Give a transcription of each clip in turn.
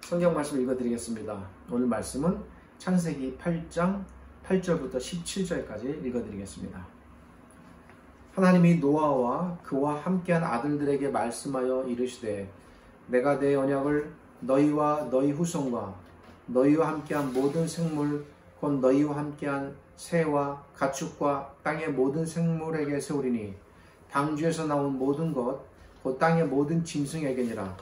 성경 말씀 읽어드리겠습니다. 오늘 말씀은 창세기 8장 8절부터 17절까지 읽어드리겠습니다. 하나님이 노아와 그와 함께한 아들들에게 말씀하여 이르시되 내가 내 언약을 너희와 너희 후손과 너희와 함께한 모든 생물 곧 너희와 함께한 새와 가축과 땅의 모든 생물에게 세우리니 방주에서 나온 모든 것 곧 땅의 모든 짐승에게니라.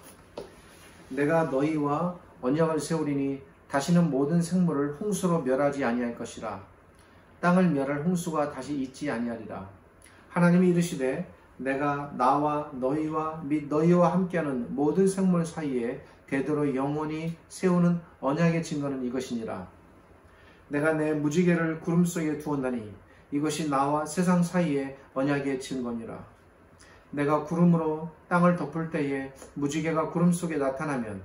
내가 너희와 언약을 세우리니 다시는 모든 생물을 홍수로 멸하지 아니할 것이라. 땅을 멸할 홍수가 다시 있지 아니하리라. 하나님이 이르시되 내가 나와 너희와 및 너희와 함께하는 모든 생물 사이에 대대로 영원히 세우는 언약의 증거는 이것이니라. 내가 내 무지개를 구름 속에 두었나니 이것이 나와 세상 사이의 언약의 증거니라. 내가 구름으로 땅을 덮을 때에 무지개가 구름 속에 나타나면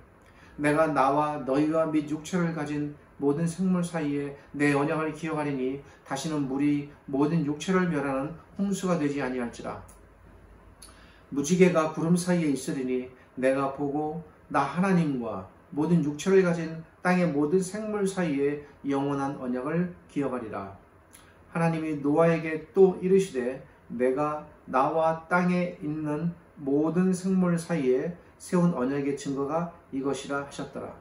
내가 나와 너희와 및 육체를 가진 모든 생물 사이에 내 언약을 기억하리니 다시는 물이 모든 육체를 멸하는 홍수가 되지 아니할지라. 무지개가 구름 사이에 있으리니 내가 보고 나 하나님과 모든 육체를 가진 땅의 모든 생물 사이에 영원한 언약을 기억하리라. 하나님이 노아에게 또 이르시되 내가 나와 땅에 있는 모든 생물 사이에 세운 언약의 증거가 이것이라 하셨더라.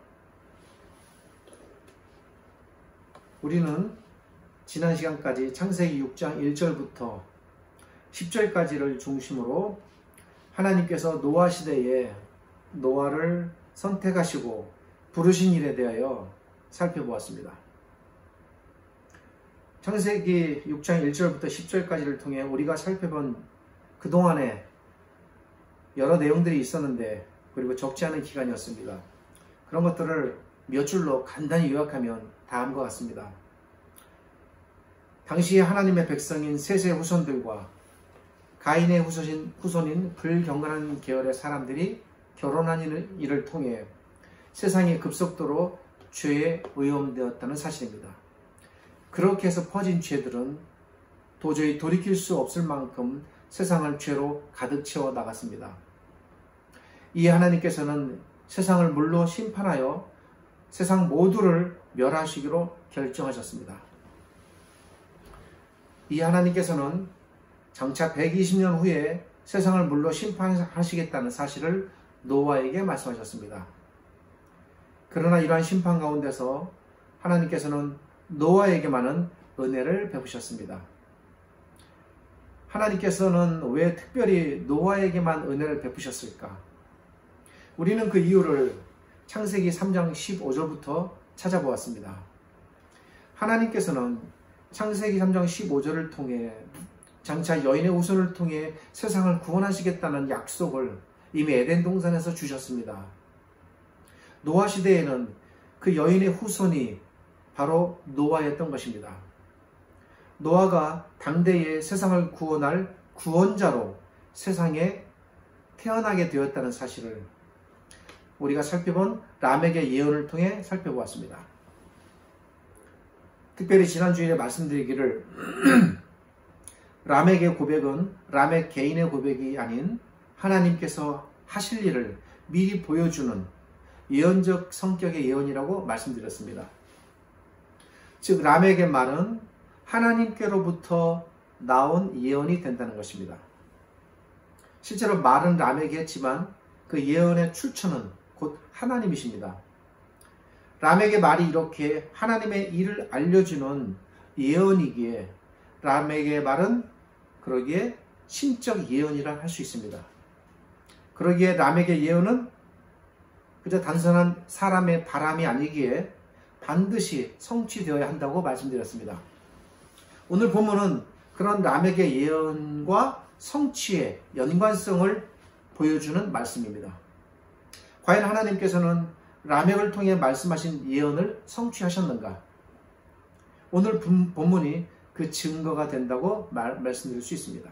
우리는 지난 시간까지 창세기 6장 1절부터 10절까지를 중심으로 하나님께서 노아 시대에 노아를 선택하시고 부르신 일에 대하여 살펴보았습니다. 창세기 6장 1절부터 10절까지를 통해 우리가 살펴본 그동안에 여러 내용들이 있었는데 그리고 적지 않은 기간이었습니다. 그런 것들을 몇 줄로 간단히 요약하면 다음과 같습니다. 당시에 하나님의 백성인 셋의 후손들과 가인의 후손인 불경건한 계열의 사람들이 결혼한 일을 통해 세상이 급속도로 죄에 오염되었다는 사실입니다. 그렇게 해서 퍼진 죄들은 도저히 돌이킬 수 없을 만큼 세상을 죄로 가득 채워 나갔습니다. 이에 하나님께서는 세상을 물로 심판하여 세상 모두를 멸하시기로 결정하셨습니다. 이 하나님께서는 장차 120년 후에 세상을 물로 심판하시겠다는 사실을 노아에게 말씀하셨습니다. 그러나 이러한 심판 가운데서 하나님께서는 노아에게만은 은혜를 베푸셨습니다. 하나님께서는 왜 특별히 노아에게만 은혜를 베푸셨을까? 우리는 그 이유를 창세기 3장 15절부터 찾아보았습니다. 하나님께서는 창세기 3장 15절을 통해 장차 여인의 후손을 통해 세상을 구원하시겠다는 약속을 이미 에덴 동산에서 주셨습니다. 노아 시대에는 그 여인의 후손이 바로 노아였던 것입니다. 노아가 당대의 세상을 구원할 구원자로 세상에 태어나게 되었다는 사실을 우리가 살펴본 라멕의 예언을 통해 살펴보았습니다. 특별히 지난 주일에 말씀드리기를 라멕의 고백은 라멕 개인의 고백이 아닌 하나님께서 하실 일을 미리 보여주는 예언적 성격의 예언이라고 말씀드렸습니다. 즉 라멕의 말은 하나님께로부터 나온 예언이 된다는 것입니다. 실제로 말은 라멕이 했지만 그 예언의 출처는 곧 하나님이십니다. 라멕의 말이 이렇게 하나님의 일을 알려주는 예언이기에 라멕의 말은 그러기에 신적 예언이라 할 수 있습니다. 그러기에 라멕의 예언은 그저 단순한 사람의 바람이 아니기에 반드시 성취되어야 한다고 말씀드렸습니다. 오늘 본문은 그런 라멕의 예언과 성취의 연관성을 보여주는 말씀입니다. 과연 하나님께서는 라멕을 통해 말씀하신 예언을 성취하셨는가? 오늘 본문이 그 증거가 된다고 말씀드릴 수 있습니다.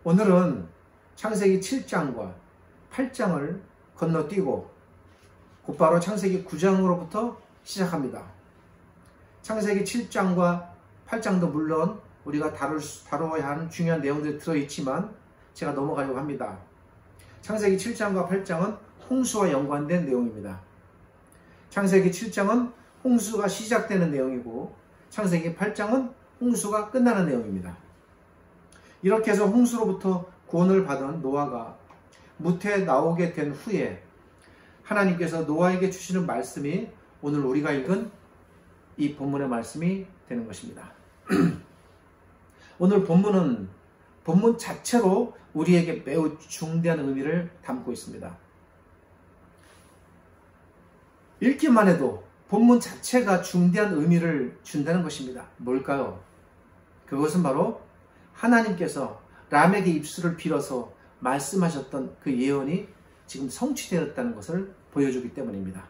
오늘은 창세기 7장과 8장을 건너뛰고 곧바로 창세기 9장으로부터 시작합니다. 창세기 7장과 8장도 물론 우리가 다뤄야 하는 중요한 내용들이 들어있지만 제가 넘어가려고 합니다. 창세기 7장과 8장은 홍수와 연관된 내용입니다. 창세기 7장은 홍수가 시작되는 내용이고 창세기 8장은 홍수가 끝나는 내용입니다. 이렇게 해서 홍수로부터 구원을 받은 노아가 무태에 나오게 된 후에 하나님께서 노아에게 주시는 말씀이 오늘 우리가 읽은 이 본문의 말씀이 되는 것입니다. 오늘 본문은 본문 자체로 우리에게 매우 중대한 의미를 담고 있습니다. 읽기만 해도 본문 자체가 중대한 의미를 준다는 것입니다. 뭘까요? 그것은 바로 하나님께서 람에게 입술을 빌어서 말씀하셨던 그 예언이 지금 성취되었다는 것을 보여주기 때문입니다.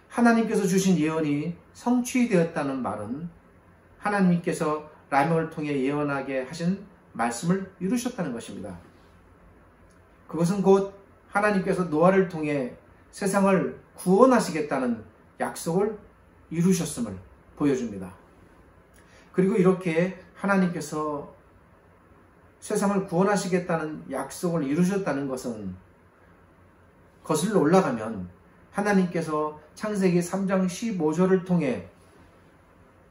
하나님께서 주신 예언이 성취되었다는 말은 하나님께서 람을 통해 예언하게 하신 말씀을 이루셨다는 것입니다. 그것은 곧 하나님께서 노아를 통해 세상을 구원하시겠다는 약속을 이루셨음을 보여줍니다. 그리고 이렇게 하나님께서 세상을 구원하시겠다는 약속을 이루셨다는 것은 거슬러 올라가면 하나님께서 창세기 3장 15절을 통해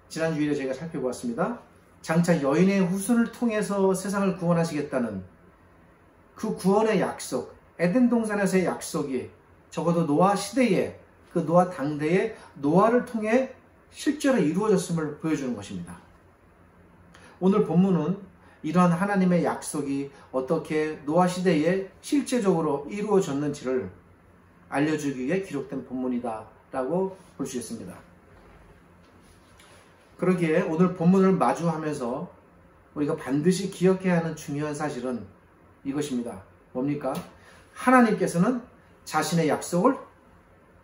지난 주일에 저희가 살펴보았습니다. 장차 여인의 후손을 통해서 세상을 구원하시겠다는 그 구원의 약속, 에덴 동산에서의 약속이 적어도 노아 시대에 그 노아 당대에 노아를 통해 실제로 이루어졌음을 보여주는 것입니다. 오늘 본문은 이러한 하나님의 약속이 어떻게 노아 시대에 실제적으로 이루어졌는지를 알려주기 위해 기록된 본문이다 라고 볼 수 있습니다. 그러기에 오늘 본문을 마주하면서 우리가 반드시 기억해야 하는 중요한 사실은 이것입니다. 뭡니까? 하나님께서는 자신의 약속을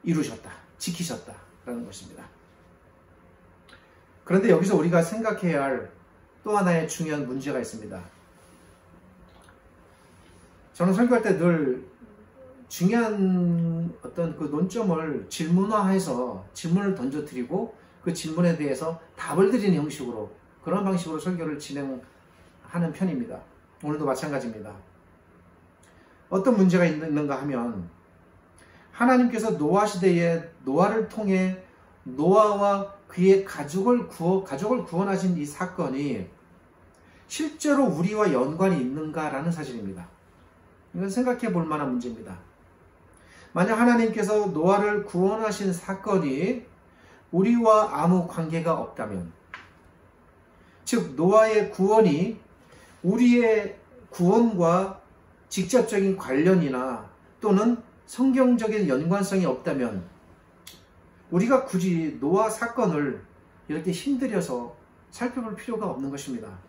이루셨다, 지키셨다 라는 것입니다. 그런데 여기서 우리가 생각해야 할 또 하나의 중요한 문제가 있습니다. 저는 설교할 때 늘 중요한 어떤 그 논점을 질문화해서 질문을 던져드리고 그 질문에 대해서 답을 드리는 형식으로 그런 방식으로 설교를 진행하는 편입니다. 오늘도 마찬가지입니다. 어떤 문제가 있는가 하면 하나님께서 노아 시대에 노아를 통해 노아와 그의 가족을 구원하신 이 사건이 실제로 우리와 연관이 있는가라는 사실입니다. 이건 생각해 볼 만한 문제입니다. 만약 하나님께서 노아를 구원하신 사건이 우리와 아무 관계가 없다면, 즉 노아의 구원이 우리의 구원과 직접적인 관련이나 또는 성경적인 연관성이 없다면 우리가 굳이 노아 사건을 이렇게 힘들여서 살펴볼 필요가 없는 것입니다.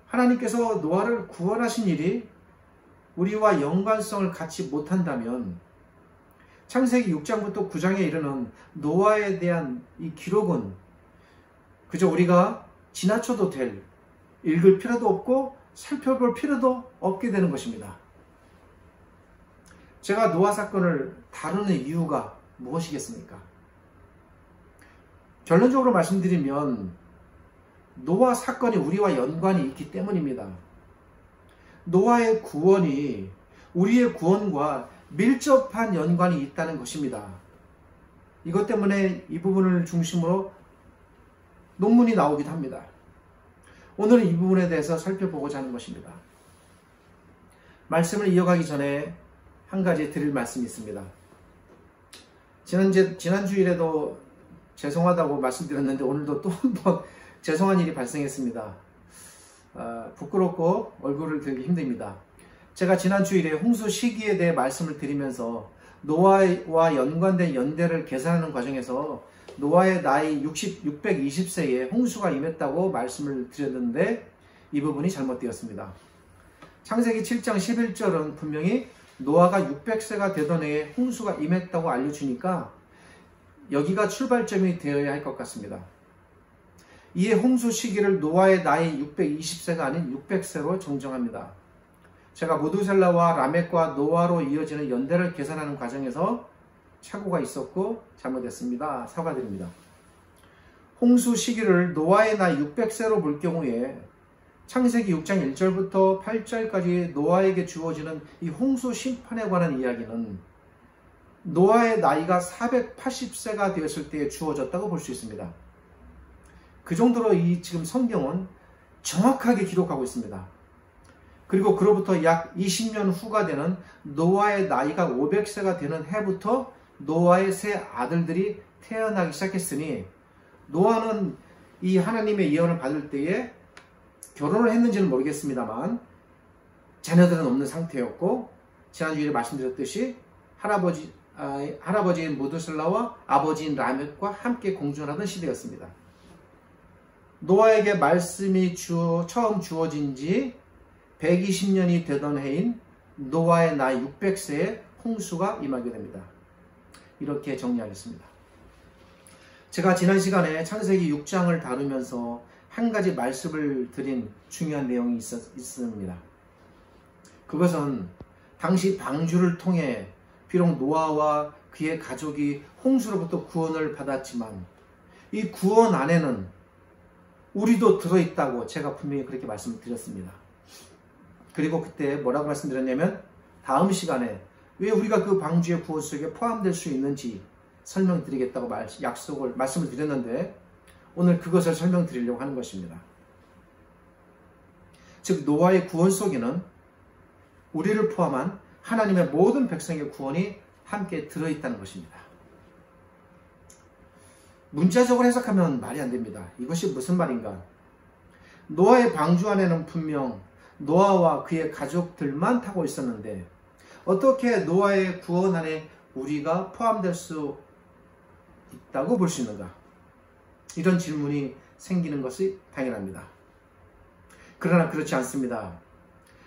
하나님께서 노아를 구원하신 일이 우리와 연관성을 갖지 못한다면 창세기 6장부터 9장에 이르는 노아에 대한 이 기록은 그저 우리가 지나쳐도 될, 읽을 필요도 없고 살펴볼 필요도 없게 되는 것입니다. 제가 노아 사건을 다루는 이유가 무엇이겠습니까? 결론적으로 말씀드리면 노아 사건이 우리와 연관이 있기 때문입니다. 노아의 구원이 우리의 구원과 밀접한 연관이 있다는 것입니다. 이것 때문에 이 부분을 중심으로 논문이 나오기도 합니다. 오늘은 이 부분에 대해서 살펴보고자 하는 것입니다. 말씀을 이어가기 전에 한 가지 드릴 말씀이 있습니다. 지난 주일에도 죄송하다고 말씀드렸는데 오늘도 또 한 번 죄송한 일이 발생했습니다. 부끄럽고 얼굴을 들기 힘듭니다. 제가 지난 주일에 홍수 시기에 대해 말씀을 드리면서 노아와 연관된 연대를 계산하는 과정에서 노아의 나이 620세에 홍수가 임했다고 말씀을 드렸는데 이 부분이 잘못되었습니다. 창세기 7장 11절은 분명히 노아가 600세가 되던 해에 홍수가 임했다고 알려주니까 여기가 출발점이 되어야 할 것 같습니다. 이에 홍수 시기를 노아의 나이 620세가 아닌 600세로 정정합니다. 제가 모두셀라와 라멕과 노아로 이어지는 연대를 계산하는 과정에서 착오가 있었고 잘못했습니다. 사과드립니다. 홍수 시기를 노아의 나이 600세로 볼 경우에 창세기 6장 1절부터 8절까지 노아에게 주어지는 이 홍수 심판에 관한 이야기는 노아의 나이가 480세가 되었을 때에 주어졌다고 볼 수 있습니다. 그 정도로 이 지금 성경은 정확하게 기록하고 있습니다. 그리고 그로부터 약 20년 후가 되는 노아의 나이가 500세가 되는 해부터 노아의 세 아들들이 태어나기 시작했으니 노아는 이 하나님의 예언을 받을 때에 결혼을 했는지는 모르겠습니다만 자녀들은 없는 상태였고, 지난주에 말씀드렸듯이 할아버지인 무드슬라와 아버지인 라멕과 함께 공존하던 시대였습니다. 노아에게 말씀이 처음 주어진 지 120년이 되던 해인 노아의 나이 600세에 홍수가 임하게 됩니다. 이렇게 정리하겠습니다. 제가 지난 시간에 창세기 6장을 다루면서 한 가지 말씀을 드린 중요한 내용이 있습니다. 그것은 당시 방주를 통해 비록 노아와 그의 가족이 홍수로부터 구원을 받았지만 이 구원 안에는 우리도 들어있다고 제가 분명히 그렇게 말씀을 드렸습니다. 그리고 그때 뭐라고 말씀드렸냐면 다음 시간에 왜 우리가 그 방주의 구원 속에 포함될 수 있는지 설명드리겠다고 말씀을 드렸는데 오늘 그것을 설명드리려고 하는 것입니다. 즉 노아의 구원 속에는 우리를 포함한 하나님의 모든 백성의 구원이 함께 들어있다는 것입니다. 문자적으로 해석하면 말이 안 됩니다. 이것이 무슨 말인가? 노아의 방주 안에는 분명 노아와 그의 가족들만 타고 있었는데 어떻게 노아의 구원 안에 우리가 포함될 수 있다고 볼 수 있는가? 이런 질문이 생기는 것이 당연합니다. 그러나 그렇지 않습니다.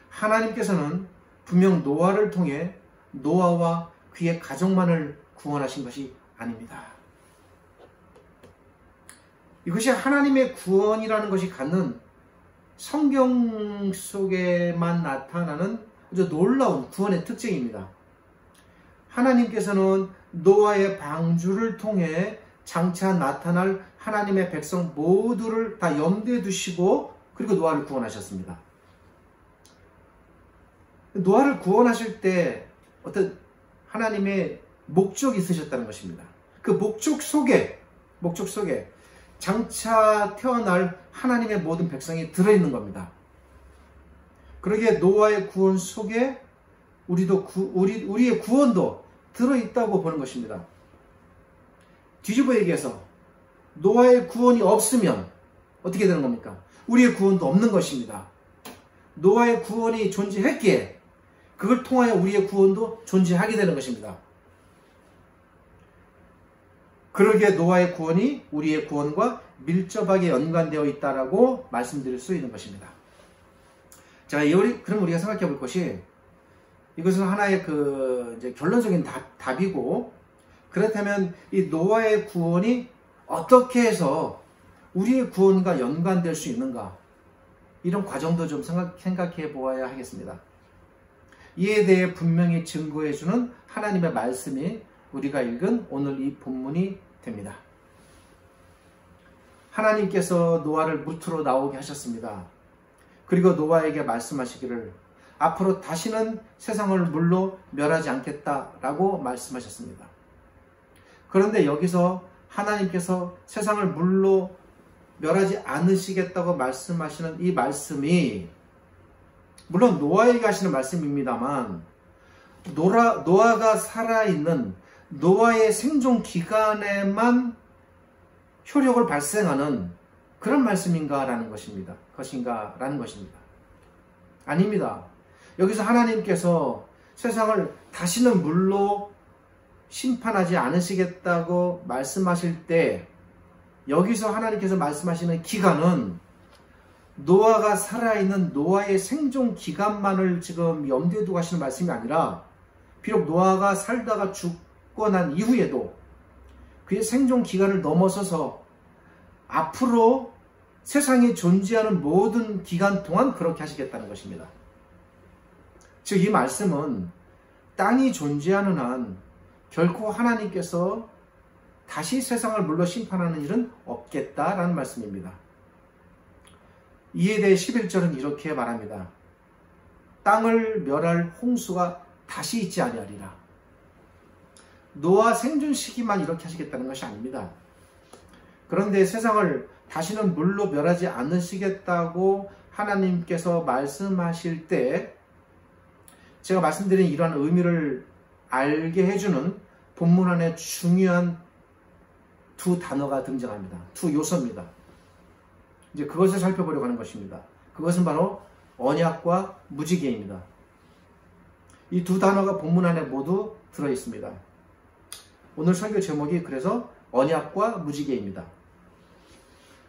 하나님께서는 분명 노아를 통해 노아와 그의 가족만을 구원하신 것이 아닙니다. 이것이 하나님의 구원이라는 것이 갖는 성경 속에만 나타나는 아주 놀라운 구원의 특징입니다. 하나님께서는 노아의 방주를 통해 장차 나타날 하나님의 백성 모두를 다 염두에 두시고 그리고 노아를 구원하셨습니다. 노아를 구원하실 때 어떤 하나님의 목적이 있으셨다는 것입니다. 그 목적 속에 장차 태어날 하나님의 모든 백성이 들어있는 겁니다. 그러기에 노아의 구원 속에 우리의 구원도 들어있다고 보는 것입니다. 뒤집어 얘기해서 노아의 구원이 없으면 어떻게 되는 겁니까? 우리의 구원도 없는 것입니다. 노아의 구원이 존재했기에 그걸 통하여 우리의 구원도 존재하게 되는 것입니다. 그러기에 노아의 구원이 우리의 구원과 밀접하게 연관되어 있다라고 말씀드릴 수 있는 것입니다. 자, 그럼 우리가 생각해 볼 것이 이것은 하나의 이제 결론적인 답이고, 그렇다면 이 노아의 구원이 어떻게 해서 우리의 구원과 연관될 수 있는가? 이런 과정도 좀 생각해 보아야 하겠습니다. 이에 대해 분명히 증거해주는 하나님의 말씀이 우리가 읽은 오늘 이 본문이 됩니다. 하나님께서 노아를 무트로 나오게 하셨습니다. 그리고 노아에게 말씀하시기를 앞으로 다시는 세상을 물로 멸하지 않겠다라고 말씀하셨습니다. 그런데 여기서 하나님께서 세상을 물로 멸하지 않으시겠다고 말씀하시는 이 말씀이 물론 노아에게 하시는 말씀입니다만 노아가 살아있는 노아의 생존 기간에만 효력을 발생하는 그런 말씀인가라는 것입니다. 아닙니다. 여기서 하나님께서 세상을 다시는 물로 심판하지 않으시겠다고 말씀하실 때 여기서 하나님께서 말씀하시는 기간은 노아가 살아있는 노아의 생존 기간만을 지금 염두에 두고 하시는 말씀이 아니라 비록 노아가 살다가 죽고 난 이후에도 그의 생존 기간을 넘어서서 앞으로 세상에 존재하는 모든 기간 동안 그렇게 하시겠다는 것입니다. 즉 이 말씀은 땅이 존재하는 한 결코 하나님께서 다시 세상을 물로 심판하는 일은 없겠다라는 말씀입니다. 이에 대해 11절은 이렇게 말합니다. 땅을 멸할 홍수가 다시 있지 아니하리라. 노아 생존 시기만 이렇게 하시겠다는 것이 아닙니다. 그런데 세상을 다시는 물로 멸하지 않으시겠다고 하나님께서 말씀하실 때 제가 말씀드린 이러한 의미를 알게 해주는 본문 안에 중요한 두 단어가 등장합니다. 두 요소입니다. 이제 그것을 살펴보려고 하는 것입니다. 그것은 바로 언약과 무지개입니다. 이 두 단어가 본문 안에 모두 들어있습니다. 오늘 설교 제목이 그래서 언약과 무지개입니다.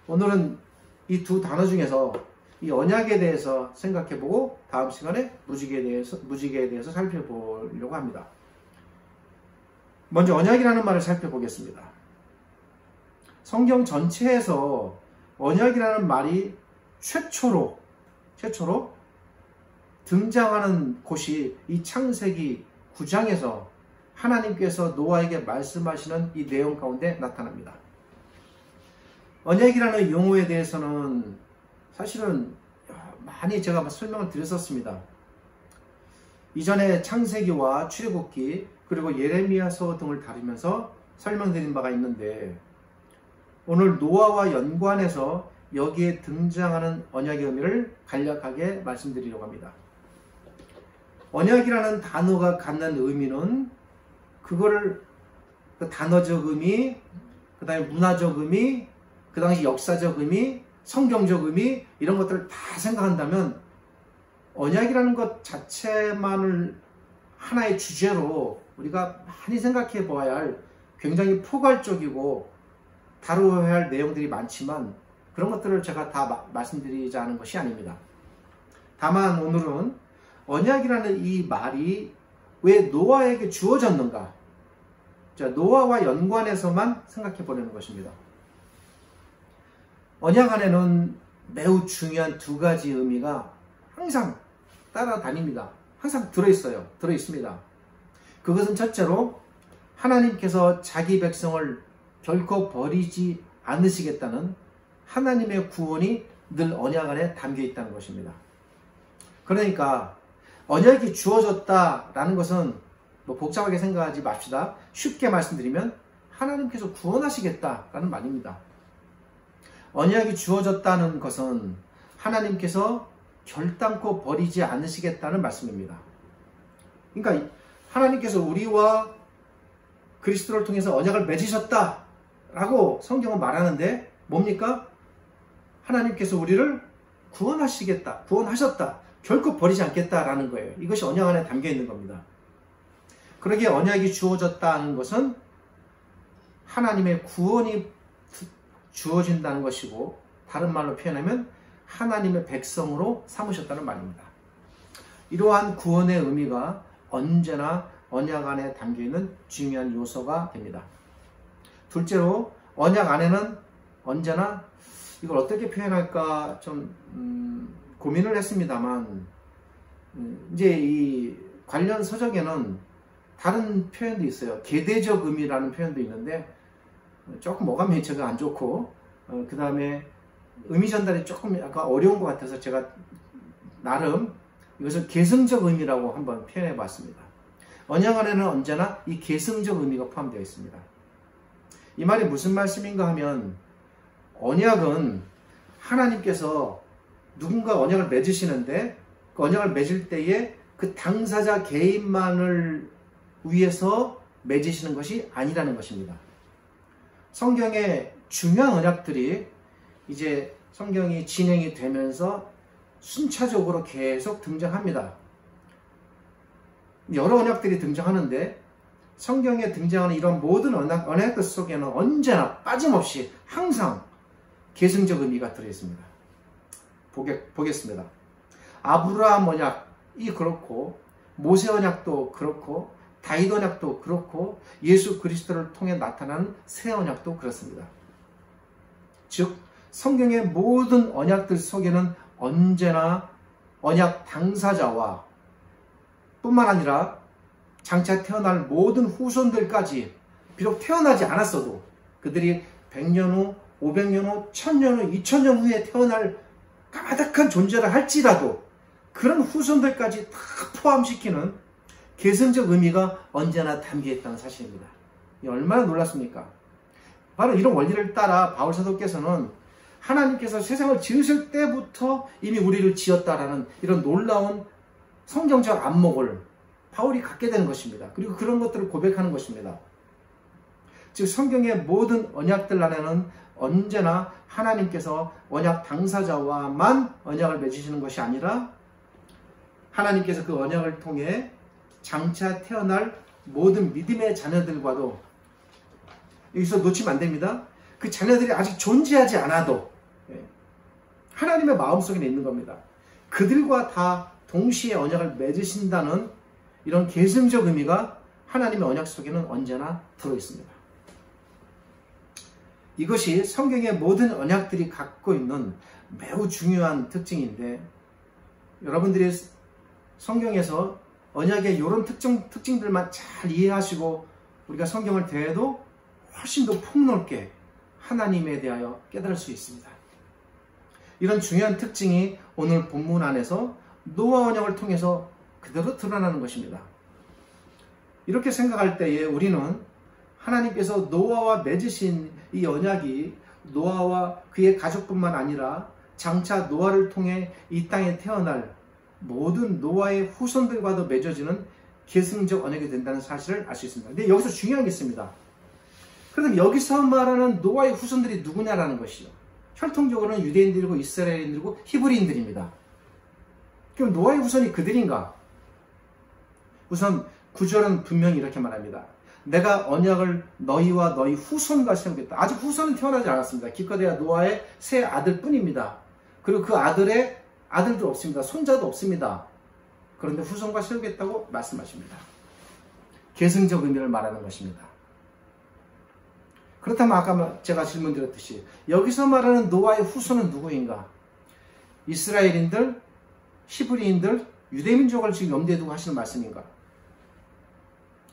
오늘은 이 두 단어 중에서 이 언약에 대해서 생각해보고 다음 시간에 무지개에 대해서 살펴보려고 합니다. 먼저 언약이라는 말을 살펴보겠습니다. 성경 전체에서 언약이라는 말이 최초로 등장하는 곳이 이 창세기 9장에서 하나님께서 노아에게 말씀하시는 이 내용 가운데 나타납니다. 언약이라는 용어에 대해서는 사실은 많이 제가 설명을 드렸었습니다. 이전에 창세기와 출애굽기 그리고 예레미야서 등을 다루면서 설명드린 바가 있는데 오늘 노아와 연관해서 여기에 등장하는 언약의 의미를 간략하게 말씀드리려고 합니다. 언약이라는 단어가 갖는 의미는 그거를 그 단어적 의미, 그 다음에 문화적 의미, 그 당시 역사적 의미, 성경적 의미 이런 것들을 다 생각한다면 언약이라는 것 자체만을 하나의 주제로 우리가 많이 생각해 보아야 할 굉장히 포괄적이고 다루어야 할 내용들이 많지만 그런 것들을 제가 다 말씀드리자는 것이 아닙니다. 다만 오늘은 언약이라는 이 말이 왜 노아에게 주어졌는가? 자, 노아와 연관해서만 생각해 보려는 것입니다. 언약 안에는 매우 중요한 두 가지 의미가 항상 따라다닙니다. 항상 들어있습니다. 그것은 첫째로 하나님께서 자기 백성을 결코 버리지 않으시겠다는 하나님의 구원이 늘 언약 안에 담겨 있다는 것입니다. 그러니까 언약이 주어졌다라는 것은 뭐 복잡하게 생각하지 맙시다. 쉽게 말씀드리면 하나님께서 구원하시겠다라는 말입니다. 언약이 주어졌다는 것은 하나님께서 결단코 버리지 않으시겠다는 말씀입니다. 그러니까 하나님께서 우리와 그리스도를 통해서 언약을 맺으셨다라고 성경은 말하는데 뭡니까? 하나님께서 우리를 구원하셨다. 결코 버리지 않겠다라는 거예요. 이것이 언약 안에 담겨 있는 겁니다. 그러기에 언약이 주어졌다는 것은 하나님의 구원이 주어진다는 것이고 다른 말로 표현하면 하나님의 백성으로 삼으셨다는 말입니다. 이러한 구원의 의미가 언제나 언약 안에 담겨있는 중요한 요소가 됩니다. 둘째로 언약 안에는 언제나 이걸 어떻게 표현할까 좀 고민을 했습니다만 이제 이 관련 서적에는 다른 표현도 있어요. 계대적 의미라는 표현도 있는데 조금 어감이 제가 안 좋고 그 다음에 의미 전달이 조금 약간 어려운 것 같아서 제가 나름 이것을 계승적 의미라고 한번 표현해 봤습니다. 언약 안에는 언제나 이 계승적 의미가 포함되어 있습니다. 이 말이 무슨 말씀인가 하면 언약은 하나님께서 누군가 언약을 맺으시는데 그 언약을 맺을 때에 그 당사자 개인만을 위해서 맺으시는 것이 아니라는 것입니다. 성경의 중요한 언약들이 이제 성경이 진행이 되면서 순차적으로 계속 등장합니다. 여러 언약들이 등장하는데 성경에 등장하는 이런 모든 언약들 속에는 언제나 빠짐없이 항상 계승적 의미가 들어있습니다. 보겠습니다. 아브라함 언약이 그렇고 모세 언약도 그렇고 다윗 언약도 그렇고 예수 그리스도를 통해 나타나는 새 언약도 그렇습니다. 즉 성경의 모든 언약들 속에는 언제나 언약 당사자와 뿐만 아니라 장차 태어날 모든 후손들까지 비록 태어나지 않았어도 그들이 100년 후, 500년 후, 1000년 후, 2000년 후에 태어날 까마득한 존재를 할지라도 그런 후손들까지 다 포함시키는 계승적 의미가 언제나 담겨 있다는 사실입니다. 얼마나 놀랍습니까? 바로 이런 원리를 따라 바울 사도께서는 하나님께서 세상을 지으실 때부터 이미 우리를 지었다라는 이런 놀라운 성경적 안목을 바울이 갖게 되는 것입니다. 그리고 그런 것들을 고백하는 것입니다. 즉 성경의 모든 언약들 안에는 언제나 하나님께서 언약 당사자와만 언약을 맺으시는 것이 아니라 하나님께서 그 언약을 통해 장차 태어날 모든 믿음의 자녀들과도, 여기서 놓치면 안 됩니다. 그 자녀들이 아직 존재하지 않아도 하나님의 마음속에 있는 겁니다. 그들과 다 동시에 언약을 맺으신다는 이런 계승적 의미가 하나님의 언약 속에는 언제나 들어있습니다. 이것이 성경의 모든 언약들이 갖고 있는 매우 중요한 특징인데, 여러분들이 성경에서 언약의 이런 특징들만 잘 이해하시고 우리가 성경을 대해도 훨씬 더 폭넓게 하나님에 대하여 깨달을 수 있습니다. 이런 중요한 특징이 오늘 본문 안에서 노아 언약을 통해서 그대로 드러나는 것입니다. 이렇게 생각할 때에 우리는 하나님께서 노아와 맺으신 이 언약이 노아와 그의 가족뿐만 아니라 장차 노아를 통해 이 땅에 태어날 모든 노아의 후손들과도 맺어지는 계승적 언약이 된다는 사실을 알 수 있습니다. 근데 여기서 중요한 게 있습니다. 그럼 여기서 말하는 노아의 후손들이 누구냐라는 것이요. 혈통적으로는 유대인들이고 이스라엘인들이고 히브리인들입니다. 그럼 노아의 후손이 그들인가? 우선 9절은 분명히 이렇게 말합니다. 내가 언약을 너희와 너희 후손과 세우겠다. 아직 후손은 태어나지 않았습니다. 기껏해야 노아의 세 아들뿐입니다. 그리고 그 아들의 아들도 없습니다. 손자도 없습니다. 그런데 후손과 세우겠다고 말씀하십니다. 계승적 의미를 말하는 것입니다. 그렇다면 아까 제가 질문드렸듯이 여기서 말하는 노아의 후손은 누구인가? 이스라엘인들, 히브리인들, 유대민족을 지금 염두에 두고 하시는 말씀인가?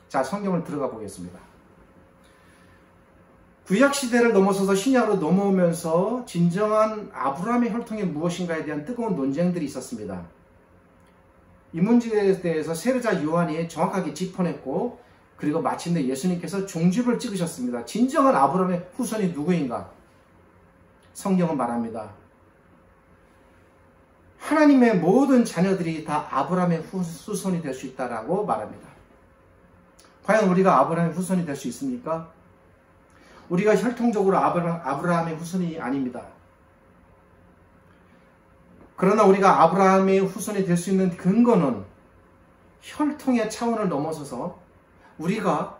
자, 성경을 들어가 보겠습니다. 구약시대를 넘어서서 신약으로 넘어오면서 진정한 아브라함의 혈통이 무엇인가에 대한 뜨거운 논쟁들이 있었습니다. 이 문제에 대해서 세례자 요한이 정확하게 짚어냈고, 그리고 마침내 예수님께서 종집을 찍으셨습니다. 진정한 아브라함의 후손이 누구인가? 성경은 말합니다. 하나님의 모든 자녀들이 다 아브라함의 후손이 될 수 있다라고 말합니다. 과연 우리가 아브라함의 후손이 될 수 있습니까? 우리가 혈통적으로 아브라함의 후손이 아닙니다. 그러나 우리가 아브라함의 후손이 될 수 있는 근거는 혈통의 차원을 넘어서서 우리가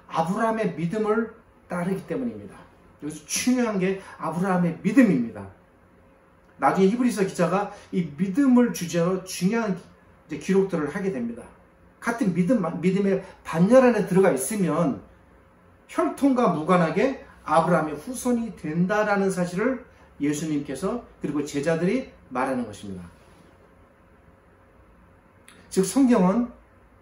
아브라함의 믿음을 따르기 때문입니다. 여기서 중요한 게 아브라함의 믿음입니다. 나중에 히브리서 기자가 이 믿음을 주제로 중요한 기록들을 하게 됩니다. 같은 믿음의 반열 안에 들어가 있으면 혈통과 무관하게 아브라함의 후손이 된다라는 사실을 예수님께서 그리고 제자들이 말하는 것입니다. 즉 성경은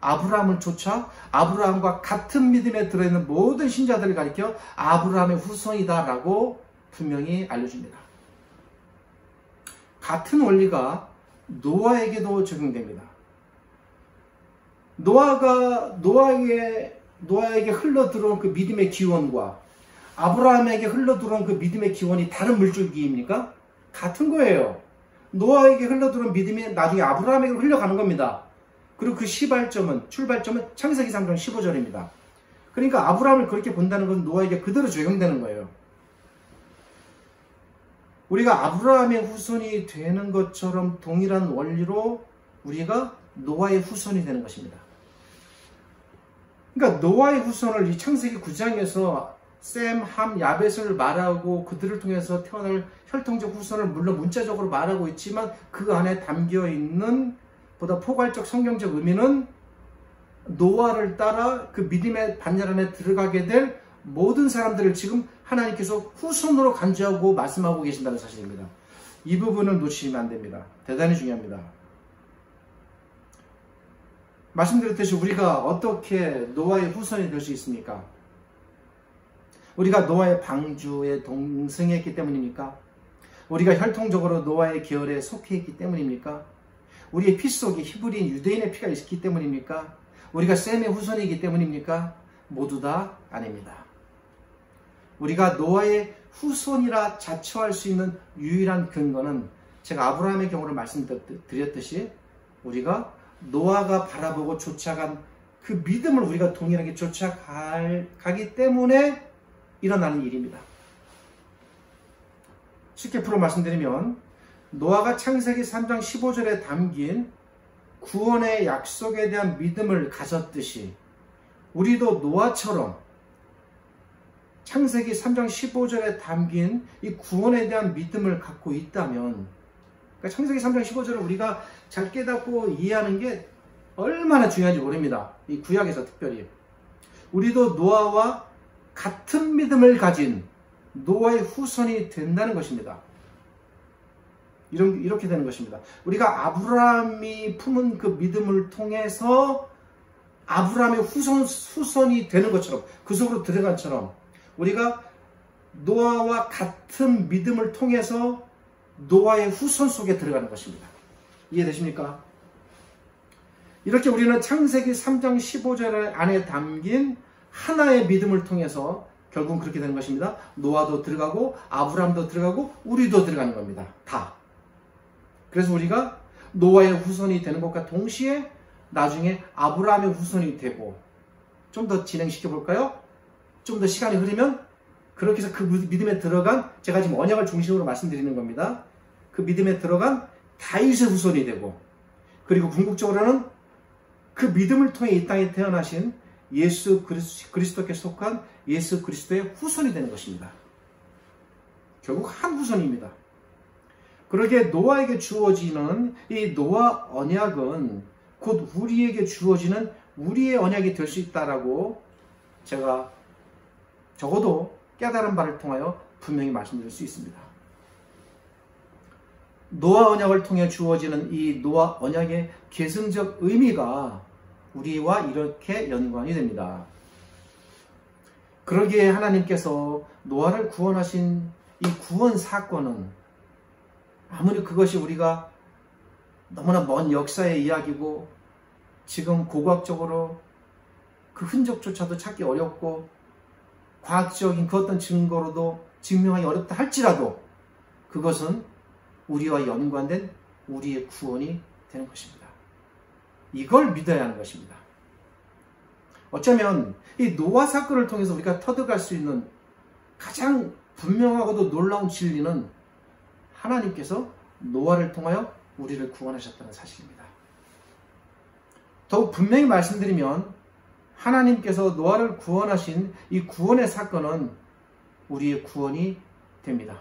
아브라함을 쫓아 아브라함과 같은 믿음에 들어있는 모든 신자들을 가리켜 아브라함의 후손이다라고 분명히 알려줍니다. 같은 원리가 노아에게도 적용됩니다. 노아에게 흘러들어온 그 믿음의 기원과 아브라함에게 흘러들어온 그 믿음의 기원이 다른 물줄기입니까? 같은 거예요. 노아에게 흘러들어온 믿음이 나중에 아브라함에게 흘러가는 겁니다. 그리고 그 출발점은 창세기 3장 15절입니다. 그러니까 아브라함을 그렇게 본다는 것은 노아에게 그대로 적용되는 거예요. 우리가 아브라함의 후손이 되는 것처럼 동일한 원리로 우리가 노아의 후손이 되는 것입니다. 그러니까 노아의 후손을 이 창세기 9장에서 셈, 함, 야벳을 말하고 그들을 통해서 태어날 혈통적 후손을 물론 문자적으로 말하고 있지만 그 안에 담겨있는 보다 포괄적 성경적 의미는 노아를 따라 그 믿음의 반열 안에 들어가게 될 모든 사람들을 지금 하나님께서 후손으로 간주하고 말씀하고 계신다는 사실입니다. 이 부분을 놓치시면 안 됩니다. 대단히 중요합니다. 말씀드렸듯이 우리가 어떻게 노아의 후손이 될 수 있습니까? 우리가 노아의 방주에 동승했기 때문입니까? 우리가 혈통적으로 노아의 계열에 속해 있기 때문입니까? 우리의 피 속에 히브리인 유대인의 피가 있기 때문입니까? 우리가 셈의 후손이기 때문입니까? 모두 다 아닙니다. 우리가 노아의 후손이라 자처할 수 있는 유일한 근거는 제가 아브라함의 경우를 말씀드렸듯이 우리가 노아가 바라보고 쫓아간 그 믿음을 우리가 동일하게 쫓아가기 때문에 일어나는 일입니다. 쉽게 풀어 말씀드리면 노아가 창세기 3장 15절에 담긴 구원의 약속에 대한 믿음을 가졌듯이 우리도 노아처럼 창세기 3장 15절에 담긴 이 구원에 대한 믿음을 갖고 있다면, 그러니까 창세기 3장 15절을 우리가 잘 깨닫고 이해하는 게 얼마나 중요한지 모릅니다. 이 구약에서 특별히 우리도 노아와 같은 믿음을 가진 노아의 후손이 된다는 것입니다. 이렇게 되는 것입니다. 우리가 아브라함이 품은 그 믿음을 통해서 아브라함의 후손이 되는 것처럼, 그 속으로 들어간 것처럼 우리가 노아와 같은 믿음을 통해서 노아의 후손 속에 들어가는 것입니다. 이해되십니까? 이렇게 우리는 창세기 3장 15절 안에 담긴 하나의 믿음을 통해서 결국은 그렇게 되는 것입니다. 노아도 들어가고 아브라함도 들어가고 우리도 들어가는 겁니다. 다. 그래서 우리가 노아의 후손이 되는 것과 동시에 나중에 아브라함의 후손이 되고, 좀 더 진행시켜 볼까요? 좀 더 시간이 흐르면 그렇게 해서 그 믿음에 들어간, 제가 지금 언약을 중심으로 말씀드리는 겁니다. 그 믿음에 들어간 다윗의 후손이 되고, 그리고 궁극적으로는 그 믿음을 통해 이 땅에 태어나신 예수 그리스도께 속한 예수 그리스도의 후손이 되는 것입니다. 결국 한 후손입니다. 그러기에 노아에게 주어지는 이 노아 언약은 곧 우리에게 주어지는 우리의 언약이 될 수 있다라고 제가 적어도 깨달은 바를 통하여 분명히 말씀드릴 수 있습니다. 노아 언약을 통해 주어지는 이 노아 언약의 계승적 의미가 우리와 이렇게 연관이 됩니다. 그러기에 하나님께서 노아를 구원하신 이 구원 사건은 아무리 그것이 우리가 너무나 먼 역사의 이야기고 지금 고고학적으로 그 흔적조차도 찾기 어렵고 과학적인 그 어떤 증거로도 증명하기 어렵다 할지라도 그것은 우리와 연관된 우리의 구원이 되는 것입니다. 이걸 믿어야 하는 것입니다. 어쩌면 이 노아 사건을 통해서 우리가 터득할 수 있는 가장 분명하고도 놀라운 진리는 하나님께서 노아를 통하여 우리를 구원하셨다는 사실입니다. 더욱 분명히 말씀드리면 하나님께서 노아를 구원하신 이 구원의 사건은 우리의 구원이 됩니다.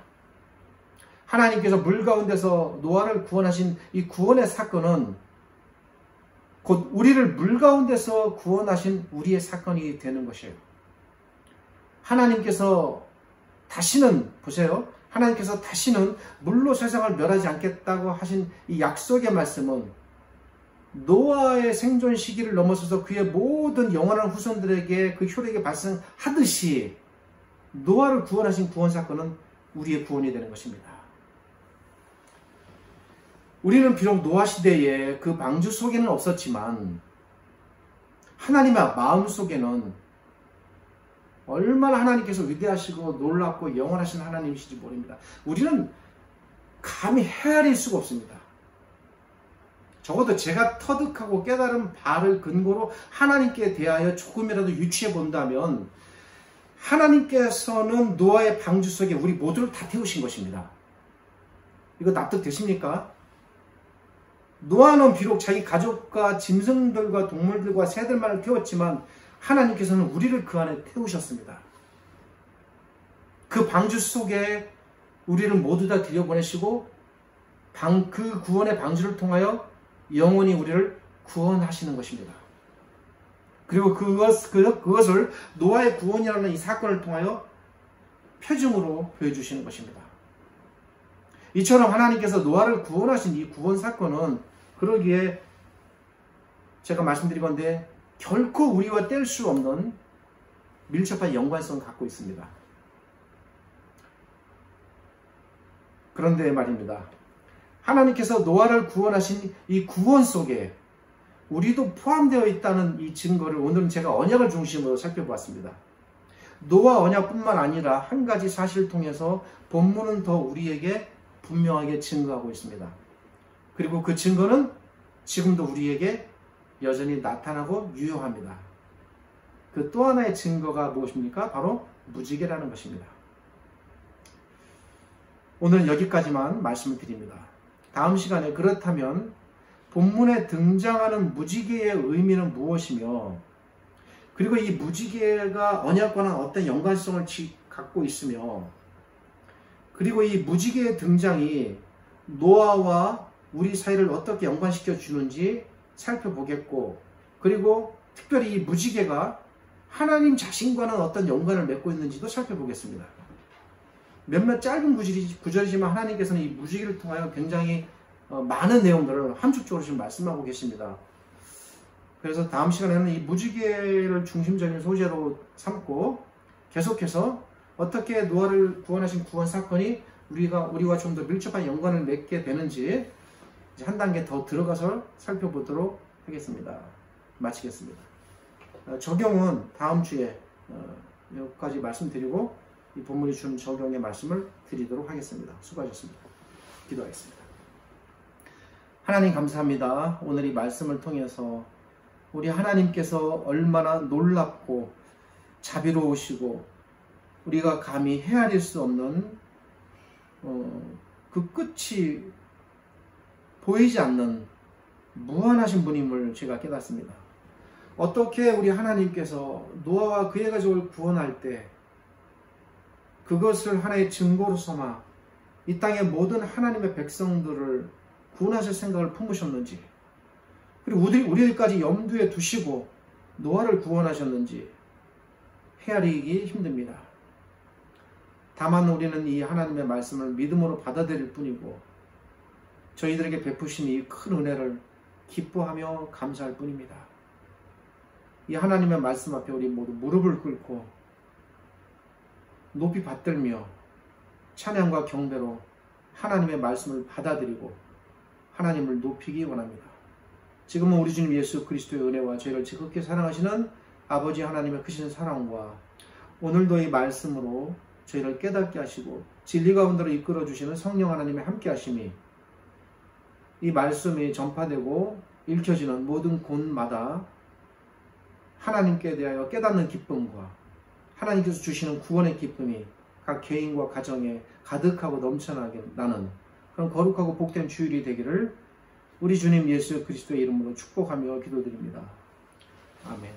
하나님께서 물 가운데서 노아를 구원하신 이 구원의 사건은 곧 우리를 물 가운데서 구원하신 우리의 사건이 되는 것이에요. 하나님께서 다시는, 보세요. 하나님께서 다시는 물로 세상을 멸하지 않겠다고 하신 이 약속의 말씀은 노아의 생존 시기를 넘어서서 그의 모든 영원한 후손들에게 그 효력이 발생하듯이 노아를 구원하신 구원 사건은 우리의 구원이 되는 것입니다. 우리는 비록 노아 시대에 그 방주 속에는 없었지만 하나님의 마음 속에는 얼마나 하나님께서 위대하시고 놀랍고 영원하신 하나님이신지 모릅니다. 우리는 감히 헤아릴 수가 없습니다. 적어도 제가 터득하고 깨달은 바를 근거로 하나님께 대하여 조금이라도 유추해 본다면 하나님께서는 노아의 방주 속에 우리 모두를 다 태우신 것입니다. 이거 납득되십니까? 노아는 비록 자기 가족과 짐승들과 동물들과 새들만을 태웠지만 하나님께서는 우리를 그 안에 태우셨습니다. 그 방주 속에 우리를 모두 다 들여보내시고 그 구원의 방주를 통하여 영원히 우리를 구원하시는 것입니다. 그리고 그것을 노아의 구원이라는 이 사건을 통하여 표징으로 보여주시는 것입니다. 이처럼 하나님께서 노아를 구원하신 이 구원 사건은 그러기에 제가 말씀드리건대 결코 우리와 뗄 수 없는 밀접한 연관성을 갖고 있습니다. 그런데 말입니다. 하나님께서 노아를 구원하신 이 구원 속에 우리도 포함되어 있다는 이 증거를 오늘은 제가 언약을 중심으로 살펴보았습니다. 노아 언약뿐만 아니라 한 가지 사실을 통해서 본문은 더 우리에게 분명하게 증거하고 있습니다. 그리고 그 증거는 지금도 우리에게 여전히 나타나고 유효합니다. 그 또 하나의 증거가 무엇입니까? 바로 무지개라는 것입니다. 오늘 여기까지만 말씀을 드립니다. 다음 시간에 그렇다면 본문에 등장하는 무지개의 의미는 무엇이며, 그리고 이 무지개가 언약과는 어떤 연관성을 갖고 있으며, 그리고 이 무지개의 등장이 노아와 우리 사이를 어떻게 연관시켜 주는지 살펴보겠고, 그리고 특별히 이 무지개가 하나님 자신과는 어떤 연관을 맺고 있는지도 살펴보겠습니다. 몇몇 짧은 구절이지만 하나님께서는 이 무지개를 통하여 굉장히 많은 내용들을 함축적으로 지금 말씀하고 계십니다. 그래서 다음 시간에는 이 무지개를 중심적인 소재로 삼고 계속해서 어떻게 노아를 구원하신 구원 사건이 우리와 좀 더 밀접한 연관을 맺게 되는지 이제 한 단계 더 들어가서 살펴보도록 하겠습니다. 마치겠습니다. 적용은 다음 주에 여기까지 말씀드리고 이 본문이 주는 적용의 말씀을 드리도록 하겠습니다. 수고하셨습니다. 기도하겠습니다. 하나님 감사합니다. 오늘 이 말씀을 통해서 우리 하나님께서 얼마나 놀랍고 자비로우시고 우리가 감히 헤아릴 수 없는 그 끝이 보이지 않는 무한하신 분임을 제가 깨닫습니다. 어떻게 우리 하나님께서 노아와 그의 가족을 구원할 때 그것을 하나의 증거로 삼아 이 땅의 모든 하나님의 백성들을 구원하실 생각을 품으셨는지, 그리고 우리들까지 염두에 두시고 노아를 구원하셨는지 헤아리기 힘듭니다. 다만 우리는 이 하나님의 말씀을 믿음으로 받아들일 뿐이고 저희들에게 베푸신 이 큰 은혜를 기뻐하며 감사할 뿐입니다. 이 하나님의 말씀 앞에 우리 모두 무릎을 꿇고 높이 받들며 찬양과 경배로 하나님의 말씀을 받아들이고 하나님을 높이기 원합니다. 지금은 우리 주님 예수 그리스도의 은혜와 저희를 지극히 사랑하시는 아버지 하나님의 크신 사랑과 오늘도 이 말씀으로 저희를 깨닫게 하시고 진리 가운데로 이끌어 주시는 성령 하나님의 함께 하심이 이 말씀이 전파되고 읽혀지는 모든 곳마다 하나님께 대하여 깨닫는 기쁨과 하나님께서 주시는 구원의 기쁨이 각 개인과 가정에 가득하고 넘쳐나게 나는 그런 거룩하고 복된 주일이 되기를 우리 주님 예수 그리스도의 이름으로 축복하며 기도드립니다. 아멘.